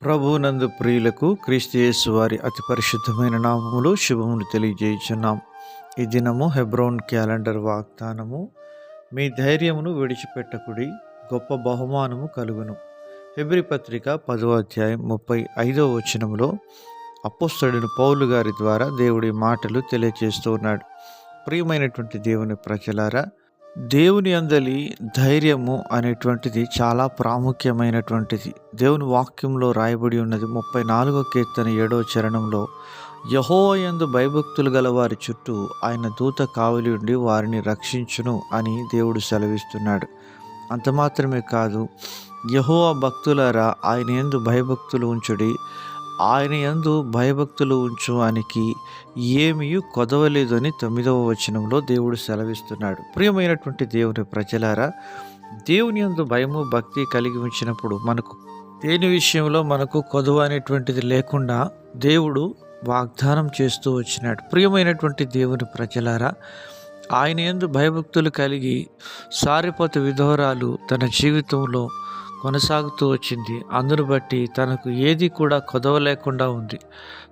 ప్రభువునందు ప్రియులకు క్రీస్తు యేసు వారి అతి పరిశుద్ధమైన నామములో శుభములు తెలియజేయుచున్నాం. ఈ దినము హెబ్రోన్ క్యాలెండర్ వాగ్దానము, మీ ధైర్యమును విడిచిపెట్టకుడి, గొప్ప బహుమానము కలుగును. హెబ్రీ పత్రిక 10వ అధ్యాయం 35వ వచనములో అపోస్తలుడైన పౌలు గారి ద్వారా దేవుడి మాటలు తెలియజేస్తూ ఉన్నాడు. ప్రియమైనటువంటి దేవుని ప్రజలారా, దేవుని అందలి ధైర్యము అనేటువంటిది చాలా ప్రాముఖ్యమైనటువంటిది. దేవుని వాక్యంలో రాయబడి ఉన్నది 34వ కీర్తన 7వ చరణంలో, యెహోవా యందు భయభక్తులు గల వారి చుట్టూ ఆయన దూత కావలి ఉండి వారిని రక్షించును అని దేవుడు సెలవిస్తున్నాడు. అంత మాత్రమే కాదు, యెహోవా భక్తులారా ఆయన యందు భయభక్తులు ఉంచుడి, ఆయన యందు భయభక్తులు ఉంచు అనికి ఏమీ కొదవలేదు అని 9వ వచనంలో దేవుడు సెలవిస్తున్నాడు. ప్రియమైనటువంటి దేవుని ప్రజలారా, దేవుని యందు భయము భక్తి కలిగి ఉంచినప్పుడు మనకు దేని విషయంలో మనకు కొదవ అనేటువంటిది లేకుండా దేవుడు వాగ్దానం చేస్తూ వచ్చినాడు. ప్రియమైనటువంటి దేవుని ప్రజలారా, ఆయన యందు భయభక్తులు కలిగి సారిపోత విధవరాలు తన జీవితంలో కొనసాగుతూ వచ్చింది. అందును బట్టి తనకు ఏది కూడా కొదవ లేకుండా ఉంది.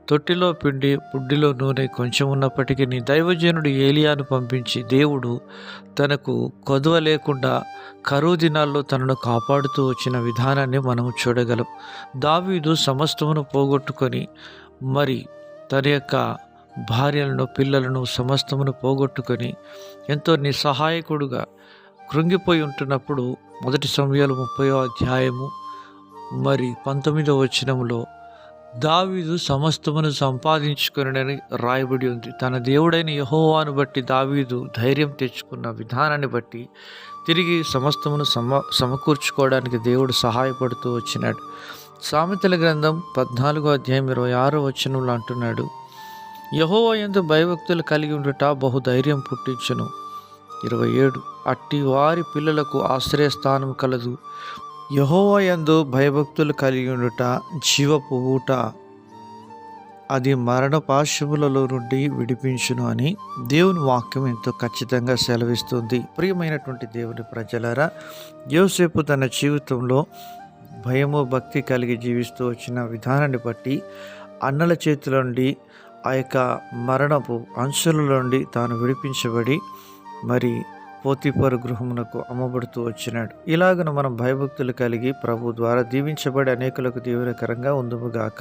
తొట్టిలో పిండి పుడ్డిలో నూనె కొంచెం ఉన్నప్పటికీ దైవజనుడు ఏలియాను పంపించి దేవుడు తనకు కొదవ లేకుండా కరువు దినాల్లో తనను కాపాడుతూ వచ్చిన విధానాన్ని మనము చూడగలం. దావీదు సమస్తమును పోగొట్టుకొని మరి తన యొక్క భార్యలను పిల్లలను సమస్తమును పోగొట్టుకొని ఎంతో నిస్సహాయకుడుగా కృంగిపోయి ఉంటున్నప్పుడు 1 సమూయేలు 30వ అధ్యాయము మరి 19వ వచనంలో దావీదు సమస్తమును సంపాదించుకొనని రాయబడి ఉంది. తన దేవుడైన యెహోవాను బట్టి దావీదు ధైర్యం తెచ్చుకున్న విధానాన్ని బట్టి తిరిగి సమస్తమును సమకూర్చుకోవడానికి దేవుడు సహాయపడుతూ వచ్చినాడు. సామెతల గ్రంథం 14వ అధ్యాయం 26వ వచనంలో అంటున్నాడు, యెహోవా యందు భయభక్తులు కలిగి ఉండుట బహుధైర్యం పుట్టించును. 27 అట్టి వారి పిల్లలకు ఆశ్రయస్థానం కలదు, యెహోవా యందు భయభక్తులు కలిగి ఉండుట జీవపు ఊట, అది మరణ పాశములలో నుండి విడిపించును అని దేవుని వాక్యం ఎంతో ఖచ్చితంగా సెలవిస్తుంది. ప్రియమైనటువంటి దేవుని ప్రజలారా, యోసేపు తన జీవితంలో భయము భక్తి కలిగి జీవిస్తూ వచ్చిన విధానాన్ని బట్టి అన్నల చేతుల నుండి ఆ యొక్క మరణపు అంచుల నుండి తాను విడిపించబడి మరి పోతీఫరు గృహమునకు అమ్మబడుతూ వచ్చినాడు. ఇలాగను మనం భయభక్తులు కలిగి ప్రభు ద్వారా దీవించబడి అనేకులకు దీవెనకరంగా ఉందుముగాక.